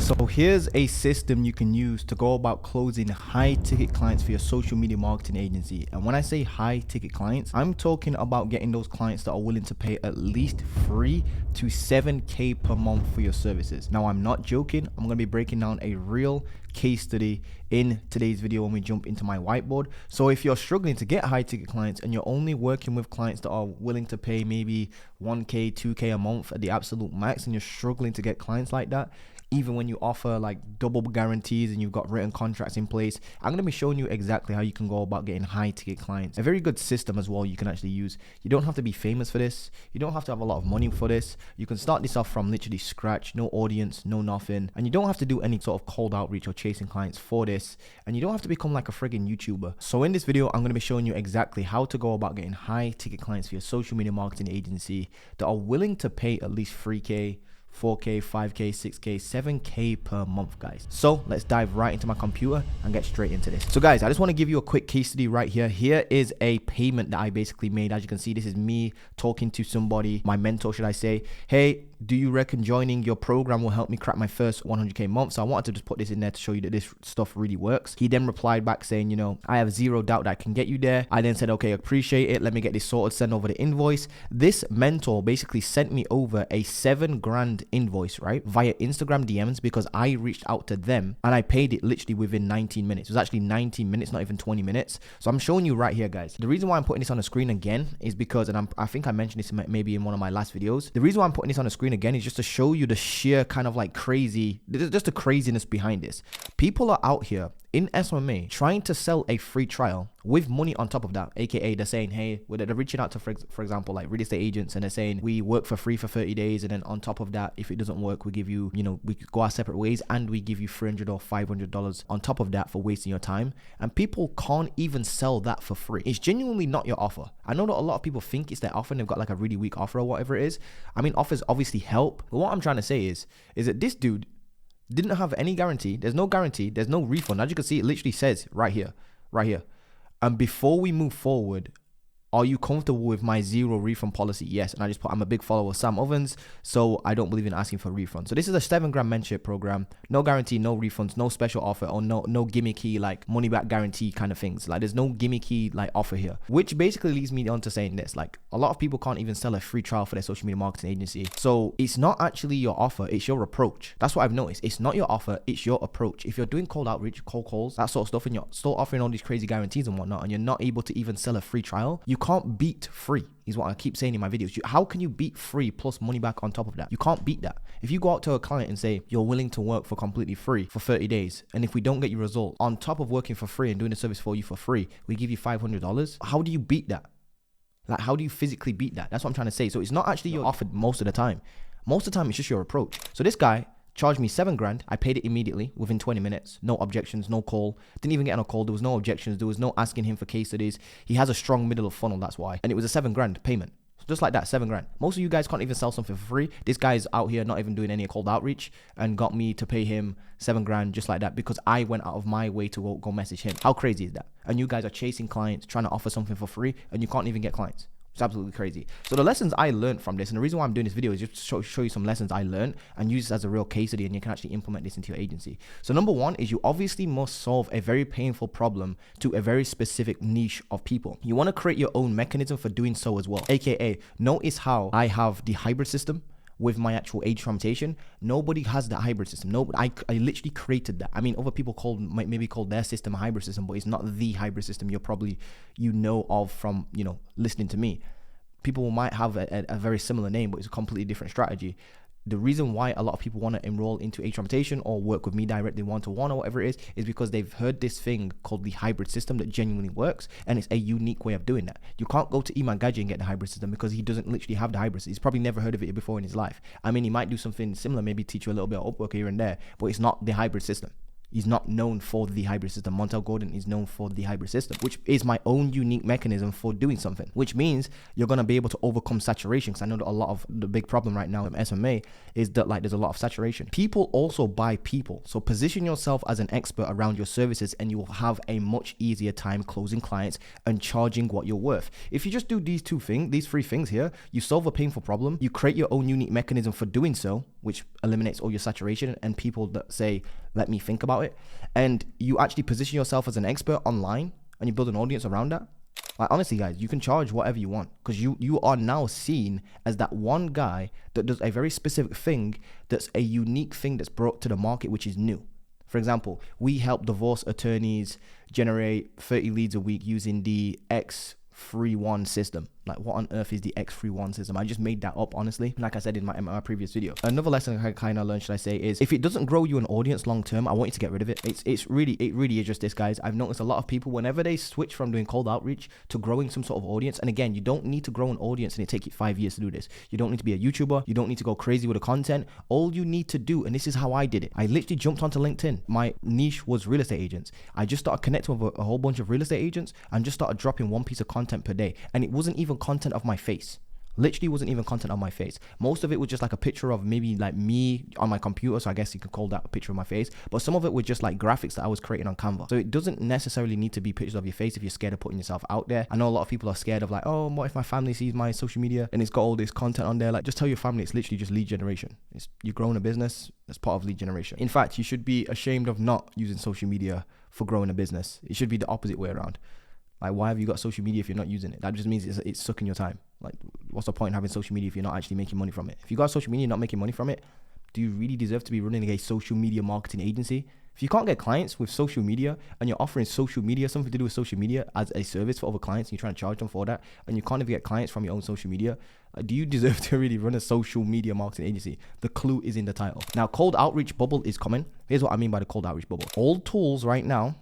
So here's a system you can use to go about closing high ticket clients for your social media marketing agency. And when I say high ticket clients, I'm talking about getting those clients that are willing to pay at least 3 to 7K per month for your services. Now, I'm not joking. I'm going to be breaking down a real case study in today's video when we jump into my whiteboard. So if you're struggling to get high ticket clients and you're only working with clients that are willing to pay maybe 1K, 2K a month at the absolute max, and you're struggling to get clients like that, even when you offer like double guarantees and you've got written contracts in place, I'm going to be showing you exactly how you can go about getting high ticket clients. A very good system as well you can actually use. You don't have to be famous for this. You don't have to have a lot of money for this. You can start this off from literally scratch, no audience, no nothing. And you don't have to do any sort of cold outreach or chasing clients for this. And you don't have to become like a friggin' YouTuber. So in this video, I'm going to be showing you exactly how to go about getting high ticket clients for your social media marketing agency that are willing to pay at least 3K, 4K, 5K, 6K, 7K per month, guys. So let's dive right into my computer and get straight into this. So guys, I just want to give you a quick case study right here. Here is a payment that I basically made. As you can see, this is me talking to somebody, my mentor, should I say. Hey, do you reckon joining your program will help me crack my first 100K month? So I wanted to just put this in there to show you that this stuff really works. He then replied back saying, you know, I have zero doubt that I can get you there. I then said, okay, appreciate it. Let me get this sorted, send over the invoice. This mentor basically sent me over a $7,000 invoice, right, via Instagram DMs, because I reached out to them and I paid it literally within 19 minutes. It was actually 19 minutes, not even 20 minutes. So I'm showing you right here, guys. The reason why I'm putting this on the screen again is because, and I think I mentioned this maybe in one of my last videos. The reason why I'm putting this on the screen again is just to show you the sheer kind of like just the craziness behind this. People are out here in SMMA trying to sell a free trial with money on top of that, aka they're saying, hey, they're reaching out to, for example, like real estate agents, and they're saying we work for free for 30 days, and then on top of that, if it doesn't work, we give you, you know, we go our separate ways, and we give you $300 or $500 on top of that for wasting your time. And people can't even sell that for free. It's genuinely not your offer. I know that a lot of people think it's their offer and they've got like a really weak offer or whatever it is. I mean, offers obviously help, but what I'm trying to say is that this dude didn't have any guarantee. There's no guarantee. There's no refund. As you can see, it literally says right here. And before we move forward, are you comfortable with my zero refund policy? Yes. And I just put, I'm a big follower of Sam Ovens, so I don't believe in asking for refunds. So this is a $7,000 mentorship program. No guarantee, no refunds, no special offer, or no gimmicky like money back guarantee kind of things. Like there's no gimmicky like offer here, which basically leads me on to saying this. Like a lot of people can't even sell a free trial for their social media marketing agency. So it's not actually your offer, it's your approach. That's what I've noticed. It's not your offer, it's your approach. If you're doing cold outreach, cold calls, that sort of stuff, and you're still offering all these crazy guarantees and whatnot, and you're not able to even sell a free trial, you can't beat free, is what I keep saying in my videos. How can you beat free plus money back on top of that? You can't beat that. If you go out to a client and say you're willing to work for completely free for 30 days, and if we don't get you result, on top of working for free and doing the service for you for free, we give you $500, how do you beat that? Like, how do you physically beat that? That's what I'm trying to say. So it's not actually your offer most of the time. Most of the time, it's just your approach. So this guy charged me $7,000. I paid it immediately within 20 minutes. No objections, no call. Didn't even get on a call. There was no objections. There was no asking him for case studies. He has a strong middle of funnel, that's why. And it was a $7,000 payment. Just like that, $7,000. Most of you guys can't even sell something for free. This guy's out here not even doing any cold outreach and got me to pay him $7,000 just like that because I went out of my way to go message him. How crazy is that? And you guys are chasing clients, trying to offer something for free, and you can't even get clients. It's absolutely crazy. So the lessons I learned from this, and the reason why I'm doing this video is just to show you some lessons I learned and use this as a real case study, and you can actually implement this into your agency. So number one is you obviously must solve a very painful problem to a very specific niche of people. You want to create your own mechanism for doing so as well. AKA, notice how I have the hybrid system with my actual age fragmentation. Nobody has that hybrid system. I literally created that. I mean, other people might maybe call their system a hybrid system, but it's not the hybrid system you know of from, you know, listening to me. People might have a very similar name, but it's a completely different strategy. The reason why a lot of people want to enroll into age fragmentation or work with me directly one-to-one or whatever it is because they've heard this thing called the hybrid system that genuinely works, and it's a unique way of doing that. You can't go to Iman Gadget and get the hybrid system because he doesn't literally have the hybrid system. He's probably never heard of it before in his life. I mean, he might do something similar, maybe teach you a little bit of Upwork here and there, but it's not the hybrid system. He's not known for the hybrid system. Montel Gordon is known for the hybrid system, which is my own unique mechanism for doing something, which means you're going to be able to overcome saturation. Because I know that a lot of the big problem right now in SMA is that like there's a lot of saturation. People also buy people. So position yourself as an expert around your services and you will have a much easier time closing clients and charging what you're worth. If you just do these three things here, you solve a painful problem, you create your own unique mechanism for doing so, which eliminates all your saturation and people that say, let me think about it. And you actually position yourself as an expert online and you build an audience around that. Like, honestly, guys, you can charge whatever you want because you are now seen as that one guy that does a very specific thing that's a unique thing that's brought to the market, which is new. For example, we help divorce attorneys generate 30 leads a week using the X31 system. Like, what on earth is the X31 system? I just made that up, honestly. Like I said in my previous video. Another lesson I kind of learned, should I say, is if it doesn't grow you an audience long term, I want you to get rid of it. It really is just this, guys. I've noticed a lot of people, whenever they switch from doing cold outreach to growing some sort of audience, and again, you don't need to grow an audience and it take you 5 years to do this. You don't need to be a YouTuber. You don't need to go crazy with the content. All you need to do, and this is how I did it. I literally jumped onto LinkedIn. My niche was real estate agents. I just started connecting with a whole bunch of real estate agents and just started dropping one piece of content per day. And it wasn't even content of my face. Literally wasn't even content on my face. Most of it was just like a picture of maybe like me on my computer, so I guess you could call that a picture of my face, but some of it was just like graphics that I was creating on Canva. So it doesn't necessarily need to be pictures of your face if you're scared of putting yourself out there. I know a lot of people are scared of like, oh, what if my family sees my social media and it's got all this content on there? Like, just tell your family it's literally just lead generation. You're growing a business, that's part of lead generation. In fact, you should be ashamed of not using social media for growing a business. It should be the opposite way around. Like, why have you got social media if you're not using it? That just means it's sucking your time. Like, what's the point in having social media if you're not actually making money from it? If you got social media and not making money from it, do you really deserve to be running a social media marketing agency? If you can't get clients with social media and you're offering social media, something to do with social media as a service for other clients, and you're trying to charge them for that, and you can't even get clients from your own social media, do you deserve to really run a social media marketing agency? The clue is in the title. Now, cold outreach bubble is coming. Here's what I mean by the cold outreach bubble. Old tools right now,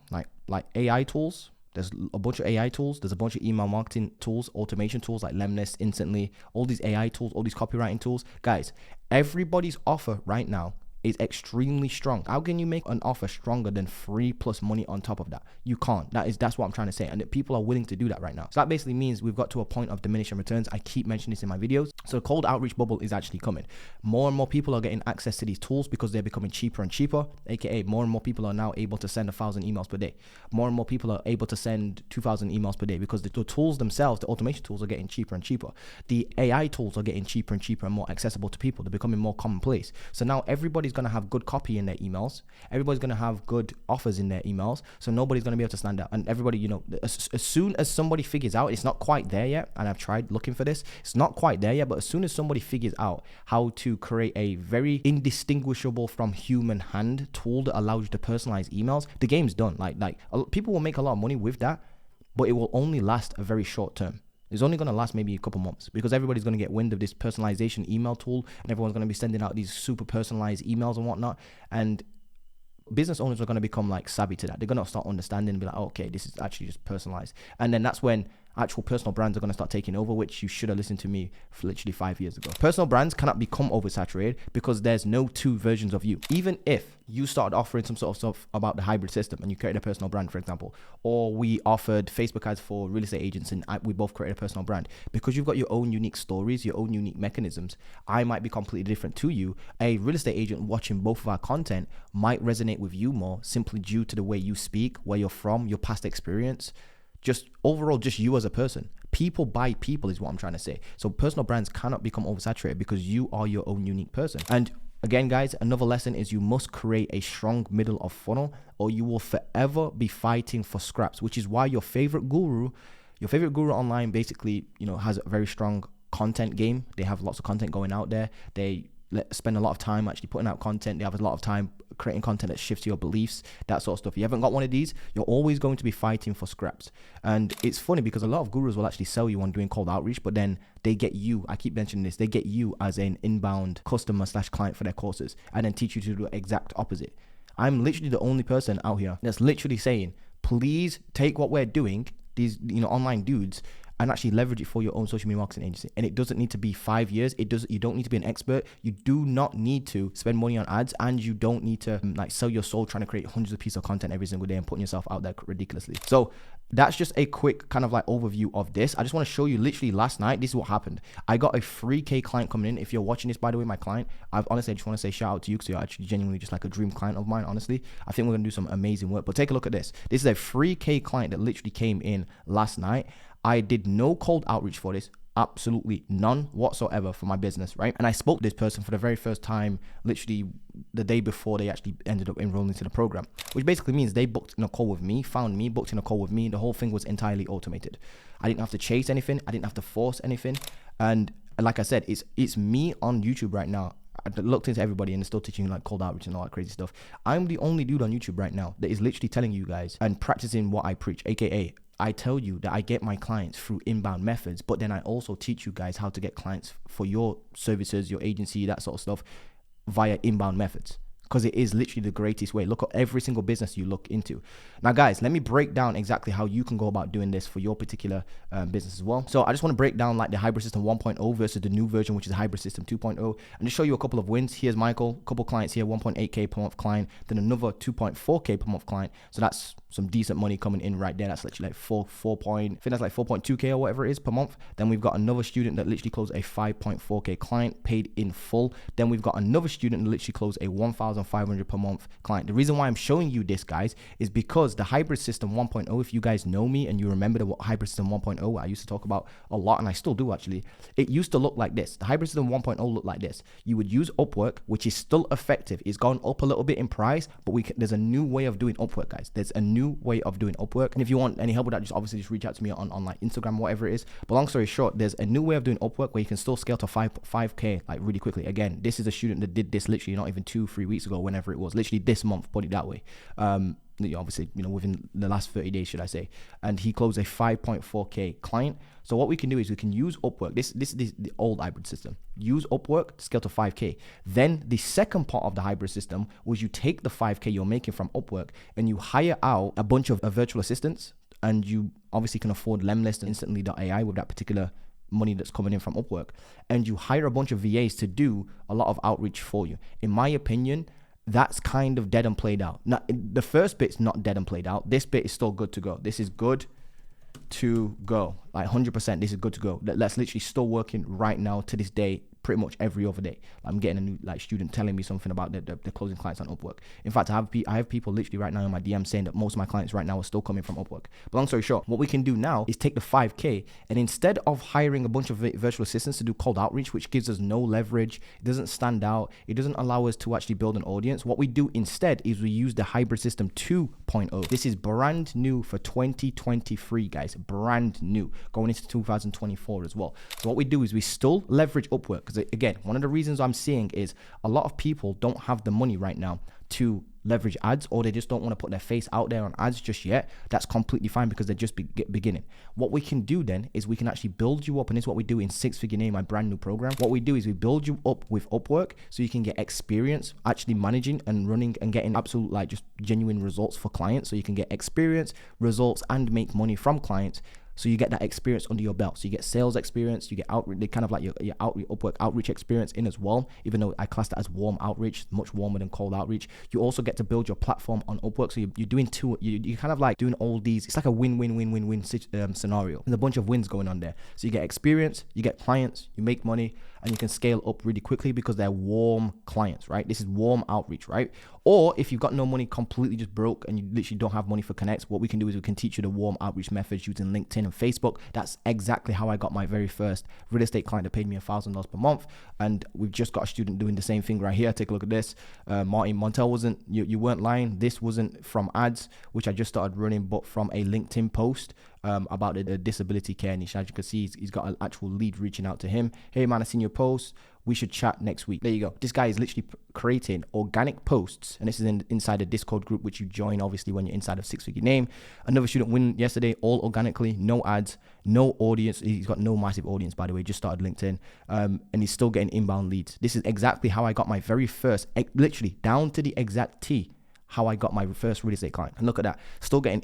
like AI tools, there's a bunch of AI tools. There's a bunch of email marketing tools, automation tools like Lemlist, Instantly, all these AI tools, all these copywriting tools. Guys, everybody's offer right now is extremely strong. How can you make an offer stronger than free plus money on top of that? You can't. That's what I'm trying to say. And people are willing to do that right now. So that basically means we've got to a point of diminishing returns. I keep mentioning this in my videos. So the cold outreach bubble is actually coming. More and more people are getting access to these tools because they're becoming cheaper and cheaper. AKA more and more people are now able to send 1,000 emails per day. More and more people are able to send 2,000 emails per day because the tools themselves, the automation tools, are getting cheaper and cheaper. The AI tools are getting cheaper and cheaper and more accessible to people. They're becoming more commonplace. So now everybody's going to have good copy in their emails. Everybody's going to have good offers in their emails. So nobody's going to be able to stand out. And everybody, you know, as soon as somebody figures out, it's not quite there yet. And I've tried looking for this. It's not quite there yet. But as soon as somebody figures out how to create a very indistinguishable from human hand tool that allows you to personalize emails, the game's done. Like people will make a lot of money with that, but it will only last a very short term. It's only going to last maybe a couple months because everybody's going to get wind of this personalization email tool and everyone's going to be sending out these super personalized emails and whatnot. And business owners are going to become like savvy to that. They're going to start understanding and be like, oh, okay, this is actually just personalized. And then that's when actual personal brands are going to start taking over, which you should have listened to me for literally 5 years ago. Personal brands cannot become oversaturated because there's no two versions of you. Even if you started offering some sort of stuff about the hybrid system and you created a personal brand, for example, or we offered Facebook ads for real estate agents and we both created a personal brand, because you've got your own unique stories, your own unique mechanisms, I might be completely different to you. A real estate agent watching both of our content might resonate with you more simply due to the way you speak, where you're from, your past experience, just overall, just you as a person. People buy people is what I'm trying to say. So personal brands cannot become oversaturated because you are your own unique person. And again, guys, another lesson is you must create a strong middle of funnel or you will forever be fighting for scraps, which is why your favorite guru online basically, you know, has a very strong content game. They have lots of content going out there. They spend a lot of time actually putting out content. They have a lot of time creating content that shifts your beliefs, that sort of stuff. If you haven't got one of these, you're always going to be fighting for scraps. And it's funny because a lot of gurus will actually sell you on doing cold outreach, but then they get you, I keep mentioning this, they get you as an inbound customer / client for their courses and then teach you to do the exact opposite. I'm literally the only person out here that's literally saying, please take what we're doing, these, you know, online dudes, and actually leverage it for your own social media marketing agency. And it doesn't need to be 5 years. You don't need to be an expert. You do not need to spend money on ads, and you don't need to like sell your soul trying to create hundreds of pieces of content every single day and putting yourself out there ridiculously. So that's just a quick kind of like overview of this. I just want to show you literally last night, this is what happened. I got a 3K client coming in. If you're watching this, by the way, my client, I just want to say shout out to you because you're actually genuinely just like a dream client of mine, honestly. I think we're going to do some amazing work, but take a look at this. This is a 3K client that literally came in last night. I did no cold outreach for this. Absolutely none whatsoever for my business, right? And I spoke to this person for the very first time literally the day before they actually ended up enrolling into the program, which basically means they booked in a call with me, found me, booked in a call with me. The whole thing was entirely automated. I didn't have to chase anything. I didn't have to force anything. And like I said, it's me on YouTube right now. I looked into everybody and they're still teaching like cold outreach and all that crazy stuff. I'm the only dude on YouTube right now that is literally telling you guys and practicing what I preach, aka I tell you that I get my clients through inbound methods, but then I also teach you guys how to get clients for your services, your agency, that sort of stuff via inbound methods. Because it is literally the greatest way. Look at every single business you look into. Now, guys, let me break down exactly how you can go about doing this for your particular business as well. So I just want to break down like the hybrid system 1.0 versus the new version, which is hybrid system 2.0, and just show you a couple of wins. Here's Michael, a couple clients here, 1.8K per month client, then another 2.4K per month client. So that's some decent money coming in right there. That's literally like 4.2K or whatever it is per month. Then we've got another student that literally closed a 5.4K client paid in full. Then we've got another student that literally closed a 1,500 per month client. The reason why I'm showing you this, guys, is because the hybrid system 1.0, if you guys know me and you remember the hybrid system 1.0, I used to talk about a lot, and I still do actually. It used to look like this. The hybrid system 1.0 looked like this. You would use Upwork, which is still effective. It's gone up a little bit in price, but there's a new way of doing Upwork, guys. There's a new way of doing Upwork, and if you want any help with that, just reach out to me on like Instagram, whatever it is. But long story short, there's a new way of doing Upwork where you can still scale to 5K like really quickly. Again, this is a student that did this literally not even 2-3 weeks ago, whenever it was, literally this month, put it that way. Obviously, within the last 30 days, should I say, and he closed a 5.4K client. So what we can do is we can use Upwork. This is the old hybrid system. Use Upwork to scale to 5K. Then the second part of the hybrid system was you take the 5K you're making from Upwork and you hire out a bunch of virtual assistants, and you obviously can afford Lemlist and Instantly.ai with that particular money that's coming in from Upwork, and you hire a bunch of VAs to do a lot of outreach for you. In my opinion, that's kind of dead and played out. Now, the first bit's not dead and played out. This bit is still good to go. This is good to go. Like 100%, this is good to go. That's literally still working right now to this day, pretty much every other day. I'm getting a new student telling me something about the closing clients on Upwork. In fact, I have people literally right now in my DM saying that most of my clients right now are still coming from Upwork. But long story short, what we can do now is take the 5K, and instead of hiring a bunch of virtual assistants to do cold outreach, which gives us no leverage, it doesn't stand out, it doesn't allow us to actually build an audience, what we do instead is we use the hybrid system 2.0. This is brand new for 2023, guys. Brand new, going into 2024 as well. So what we do is we still leverage Upwork. Because again, one of the reasons I'm seeing is a lot of people don't have the money right now to leverage ads, or they just don't want to put their face out there on ads just yet. That's completely fine because they're just beginning. What we can do then is we can actually build you up, and this is what we do in 6 Figure Name, my brand new program. What we do is we build you up with Upwork so you can get experience actually managing and running and getting absolute like just genuine results for clients. So you can get experience, results, and make money from clients. So you get that experience under your belt. So you get sales experience, you get outreach, they kind of like your Upwork outreach experience in as well, even though I class that as warm outreach, much warmer than cold outreach. You also get to build your platform on Upwork. So you're doing you kind of like doing all these, it's like a win-win-win-win-win scenario. There's a bunch of wins going on there. So you get experience, you get clients, you make money, and you can scale up really quickly because they're warm clients, right? This is warm outreach, right? Or if you've got no money, completely just broke, and you literally don't have money for connects, what we can do is we can teach you the warm outreach methods using LinkedIn and Facebook. That's exactly how I got my very first real estate client that paid me $1,000 per month. And we've just got a student doing the same thing right here. Take a look at this. Martin Montel you weren't lying. This wasn't from ads, which I just started running, but from a LinkedIn post about the disability care niche. As you can see, he's got an actual lead reaching out to him. Hey man, I seen your post. We should chat next week. There you go. This guy is literally creating organic posts, and this is inside the Discord group, which you join obviously when you're inside of 6 Figure Name. Another student win yesterday, all organically, no ads, no audience. He's got no massive audience, by the way. Just started LinkedIn, and he's still getting inbound leads. This is exactly how I got my very first, literally down to the exact T, how I got my first real estate client. And look at that.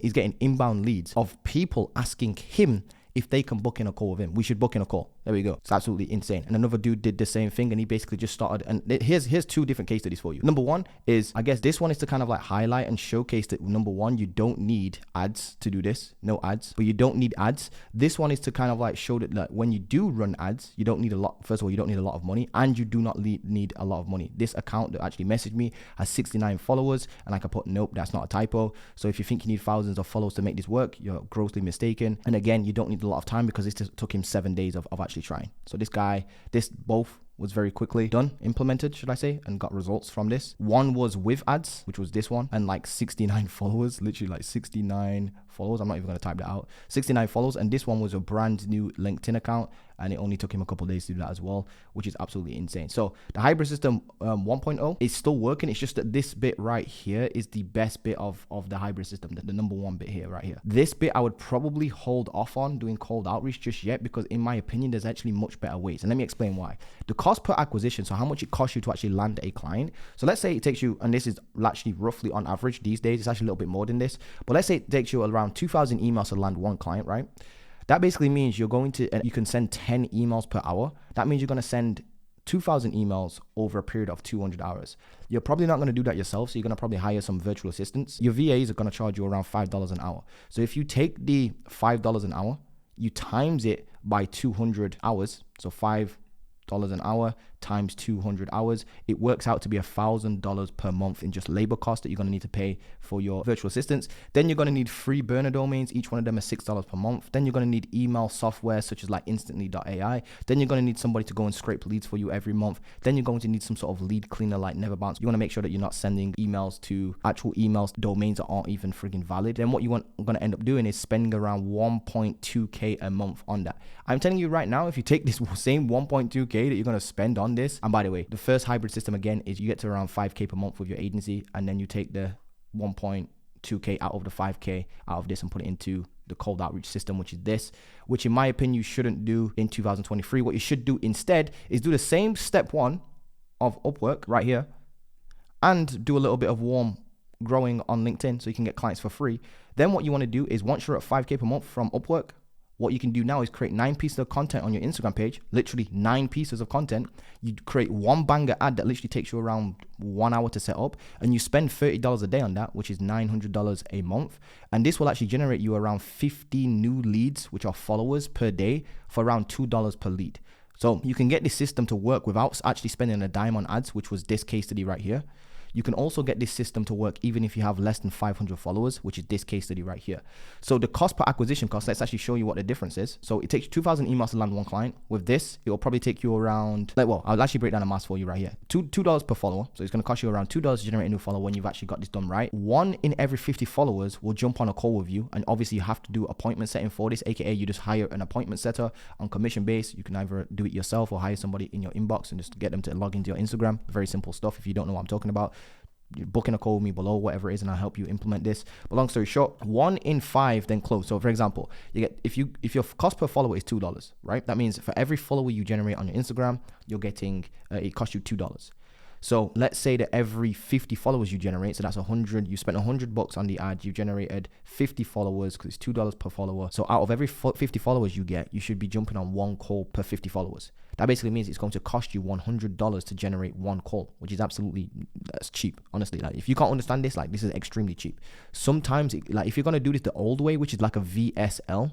He's getting inbound leads of people asking him if they can book in a call with him. We should book in a call. There we go. It's absolutely insane. And another dude did the same thing, and he basically just started. And here's two different case studies for you. Number one is, I guess this one is to kind of like highlight and showcase that, number one, you don't need ads to do this. No ads, but you don't need ads. This one is to kind of like show that like when you do run ads, you don't need a lot. First of all, you don't need a lot of money, and you do not need a lot of money. This account that actually messaged me has 69 followers, and I can put, nope, that's not a typo. So if you think you need thousands of followers to make this work, you're grossly mistaken. And again, you don't need a lot of time because it took him 7 days of actually trying. So this both was very quickly done, implemented, should I say, and got results from this. One was with ads, which was this one, and like 69 followers, literally like 69 followers. I'm not even going to type that out. 69 followers. And this one was a brand new LinkedIn account, and it only took him a couple of days to do that as well, which is absolutely insane. So the hybrid system 1.0 is still working. It's just that this bit right here is the best bit of the hybrid system, the number one bit here, right here. This bit I would probably hold off on doing cold outreach just yet, because in my opinion, there's actually much better ways. And let me explain why. The cost per acquisition, so how much it costs you to actually land a client. So let's say it takes you, and this is actually roughly on average these days, it's actually a little bit more than this, but let's say it takes you around 2,000 emails to land one client, right? That basically means you're going to, you can send 10 emails per hour. That means you're going to send 2,000 emails over a period of 200 hours. You're probably not going to do that yourself, so you're going to probably hire some virtual assistants. Your VAs are going to charge you around $5 an hour. So if you take the $5 an hour, you times it by 200 hours, so $5 an hour times 200 hours, it works out to be $1,000 per month in just labor cost that you're going to need to pay for your virtual assistants. Then you're going to need free burner domains. Each one of them is $6 per month. Then you're going to need email software such as like instantly.ai. Then you're going to need somebody to go and scrape leads for you every month. Then you're going to need some sort of lead cleaner like Neverbounce. You want to make sure that you're not sending emails to actual emails domains that aren't even friggin' valid. Then what you're going to end up doing is spending around 1.2k a month on that. I'm telling you right now, if you take this same 1.2k that you're going to spend on this, and by the way, the first hybrid system again is you get to around 5k per month with your agency, and then you take the 1.2k out of the 5k out of this and put it into the cold outreach system, which is this, which in my opinion you shouldn't do in 2023. What you should do instead is do the same step one of Upwork right here, and do a little bit of warm growing on LinkedIn so you can get clients for free. Then what you want to do is, once you're at 5k per month from Upwork, what you can do now is create 9 pieces of content on your Instagram page, literally 9 pieces of content. You create one banger ad that literally takes you around 1 hour to set up, and you spend $30 a day on that, which is $900 a month. And this will actually generate you around 50 new leads, which are followers per day, for around $2 per lead. So you can get this system to work without actually spending a dime on ads, which was this case study right here. You can also get this system to work even if you have less than 500 followers, which is this case study right here. So the cost per acquisition cost, let's actually show you what the difference is. So it takes 2,000 emails to land one client. With this, it will probably take you around, I'll actually break down the math for you right here. $2 per follower. So it's going to cost you around $2 to generate a new follower when you've actually got this done right. 1 in every 50 followers will jump on a call with you. And obviously you have to do appointment setting for this, aka you just hire an appointment setter on commission base. You can either do it yourself or hire somebody in your inbox and just get them to log into your Instagram. Very simple stuff. If you don't know what I'm talking about, you're booking a call with me below, whatever it is, and I'll help you implement this. But long story short, 1 in 5 then close. So for example, you get, if your cost per follower is $2, right? That means for every follower you generate on your Instagram, you're getting, it costs you $2. So let's say that every 50 followers you generate, so that's 100, you spent $100 on the ad, you generated 50 followers because it's $2 per follower. So out of every 50 followers you get, you should be jumping on 1 call per 50 followers. That basically means it's going to cost you $100 to generate 1 call, which is absolutely, that's cheap. Honestly, like if you can't understand this, like this is extremely cheap. Sometimes if you're going to do this the old way, which is like a VSL,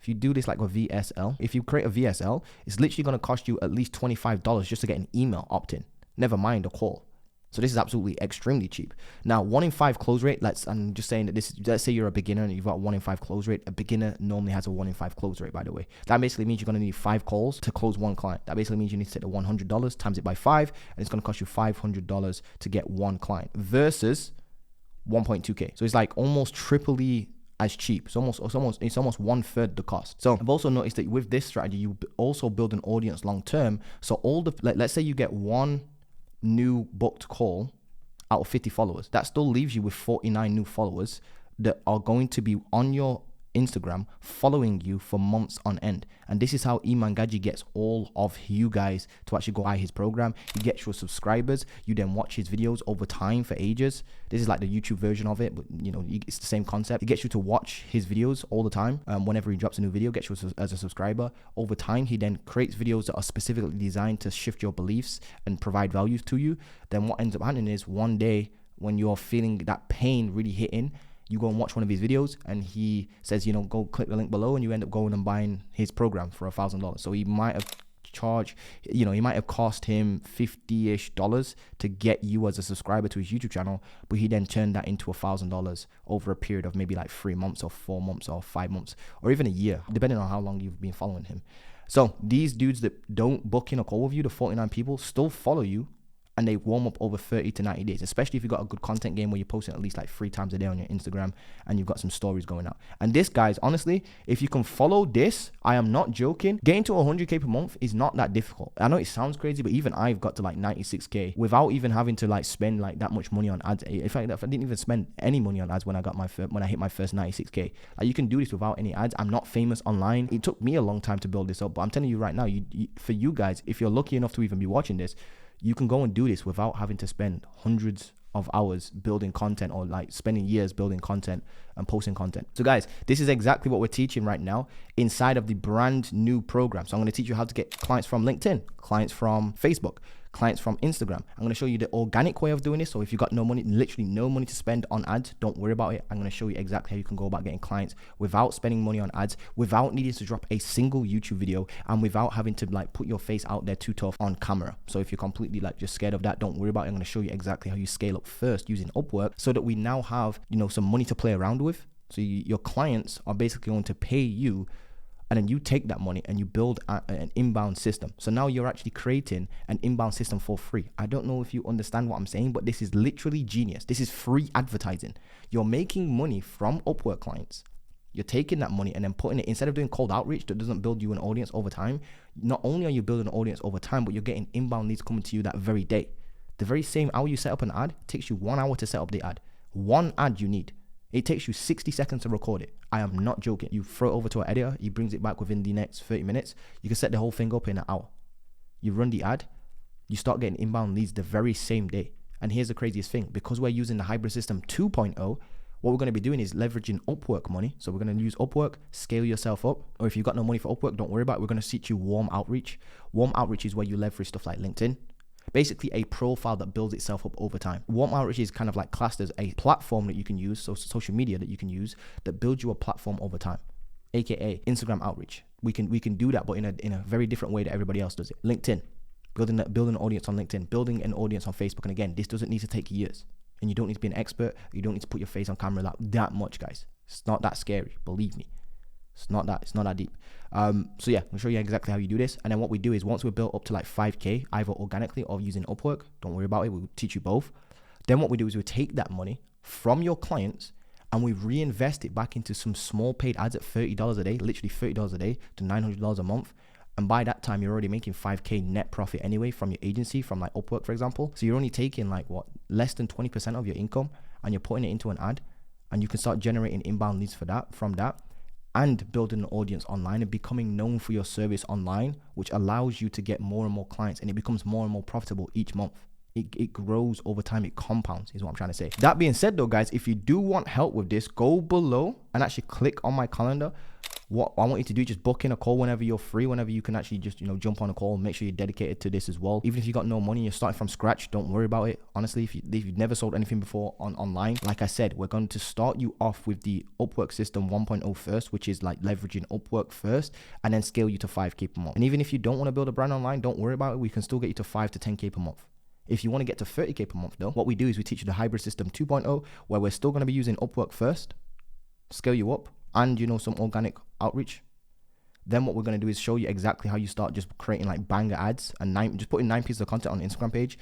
if you do this like a VSL, if you create a VSL, it's literally going to cost you at least $25 just to get an email opt-in. Never mind a call. So this is absolutely extremely cheap. Now, 1 in 5 close rate. I'm just saying that let's say you're a beginner and you've got 1 in 5 close rate. A beginner normally has a 1 in 5 close rate, by the way. That basically means you're going to need 5 calls to close 1 client. That basically means you need to take the $100 times it by 5, and it's going to cost you $500 to get 1 client versus 1.2k. So it's like almost triply as cheap. It's almost 1/3 the cost. So I've also noticed that with this strategy, you also build an audience long term. So let's say you get 1 new booked call out of 50 followers. That still leaves you with 49 new followers that are going to be on your Instagram following you for months on end. And this is how Iman Gaji gets all of you guys to actually go buy his program. He gets your subscribers. You then watch his videos over time for ages. This is like the YouTube version of it, but you know, it's the same concept. He gets you to watch his videos all the time. Whenever he drops a new video, gets you as a subscriber. Over time, he then creates videos that are specifically designed to shift your beliefs and provide value to you. Then what ends up happening is one day when you're feeling that pain really hitting, you go and watch one of his videos and he says, you know, go click the link below, and you end up going and buying his program for $1,000. So he might have charged, you know, he might have cost him $50-ish to get you as a subscriber to his YouTube channel, but he then turned that into $1,000 over a period of maybe like 3 months or 4 months or 5 months or even a year, depending on how long you've been following him. So these dudes that don't book in a call with you, the 49 people, still follow you, and they warm up over 30 to 90 days, especially if you've got a good content game where you're posting at least like 3 times a day on your Instagram and you've got some stories going out. And this, guys, honestly, if you can follow this, I am not joking, getting to 100K per month is not that difficult. I know it sounds crazy, but even I've got to like 96K without even having to like spend like that much money on ads. In fact, if I didn't even spend any money on ads when I got when I hit my first 96K, like you can do this without any ads. I'm not famous online. It took me a long time to build this up, but I'm telling you right now, for you guys, if you're lucky enough to even be watching this, you can go and do this without having to spend hundreds of hours building content or like spending years building content and posting content. So guys, this is exactly what we're teaching right now inside of the brand new program. So I'm going to teach you how to get clients from LinkedIn, clients from Facebook, clients from Instagram. I'm going to show you the organic way of doing this. So if you've got no money, literally no money to spend on ads, don't worry about it. I'm going to show you exactly how you can go about getting clients without spending money on ads, without needing to drop a single YouTube video, and without having to like put your face out there too tough on camera. So if you're completely like just scared of that, don't worry about it. I'm going to show you exactly how you scale up first using Upwork so that we now have, you know, some money to play around with. So your clients are basically going to pay you, and then you take that money and you build an inbound system. So now you're actually creating an inbound system for free. I don't know if you understand what I'm saying, but this is literally genius. This is free advertising. You're making money from Upwork clients. You're taking that money and then putting it, instead of doing cold outreach that doesn't build you an audience over time, not only are you building an audience over time, but you're getting inbound leads coming to you that very day. The very same hour you set up an ad takes you 1 hour to set up the ad. One ad you need. It takes you 60 seconds to record it. I am not joking. You throw it over to an editor. He brings it back within the next 30 minutes. You can set the whole thing up in an hour. You run the ad. You start getting inbound leads the very same day. And here's the craziest thing. Because we're using the hybrid system 2.0, what we're going to be doing is leveraging Upwork money. So we're going to use Upwork, scale yourself up. Or if you've got no money for Upwork, don't worry about it. We're going to teach you warm outreach. Warm outreach is where you leverage stuff like LinkedIn. Basically a profile that builds itself up over time. Warm outreach is kind of like classed as a platform that you can use, so social media that you can use that builds you a platform over time, aka Instagram outreach. We can do that, but in a very different way that everybody else does it. LinkedIn, building an audience on LinkedIn, building an audience on Facebook. And again, this doesn't need to take years, and you don't need to be an expert. You don't need to put your face on camera like that much, guys. It's not that scary, believe me. It's not that deep. So yeah, I'll show you exactly how you do this. And then what we do is once we're built up to like 5K, either organically or using Upwork, don't worry about it, we'll teach you both. Then what we do is we take that money from your clients and we reinvest it back into some small paid ads at $30 a day, literally $30 a day to $900 a month. And by that time, you're already making 5K net profit anyway from your agency, from like Upwork, for example. So you're only taking like less than 20% of your income, and you're putting it into an ad, and you can start generating inbound leads from that. And building an audience online and becoming known for your service online, which allows you to get more and more clients, and it becomes more and more profitable each month. It grows over time. It compounds is what I'm trying to say. That being said though, guys, if you do want help with this, go below and actually click on my calendar. What I want you to do, just book in a call whenever you're free, whenever you can actually just, jump on a call. Make sure you're dedicated to this as well. Even if you got no money, you're starting from scratch, don't worry about it. Honestly, if you've never sold anything before online, like I said, we're going to start you off with the Upwork system 1.0 first, which is like leveraging Upwork first, and then scale you to 5K per month. And even if you don't want to build a brand online, don't worry about it. We can still get you to 5 to 10K per month. If you want to get to 30K per month though, what we do is we teach you the hybrid system 2.0, where we're still going to be using Upwork first, scale you up, and some organic outreach. Then what we're going to do is show you exactly how you start just creating like banger ads and just putting 9 pieces of content on the Instagram page,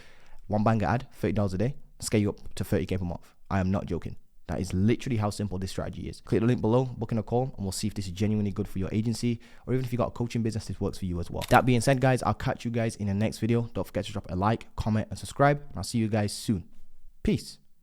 one banger ad, $30 a day, scale you up to 30K per month. I am not joking. That is literally how simple this strategy is. Click the link below, book in a call, and we'll see if this is genuinely good for your agency, or even if you got a coaching business, this works for you as well. That being said, guys, I'll catch you guys in the next video. Don't forget to drop a like, comment, and subscribe. I'll see you guys soon. Peace.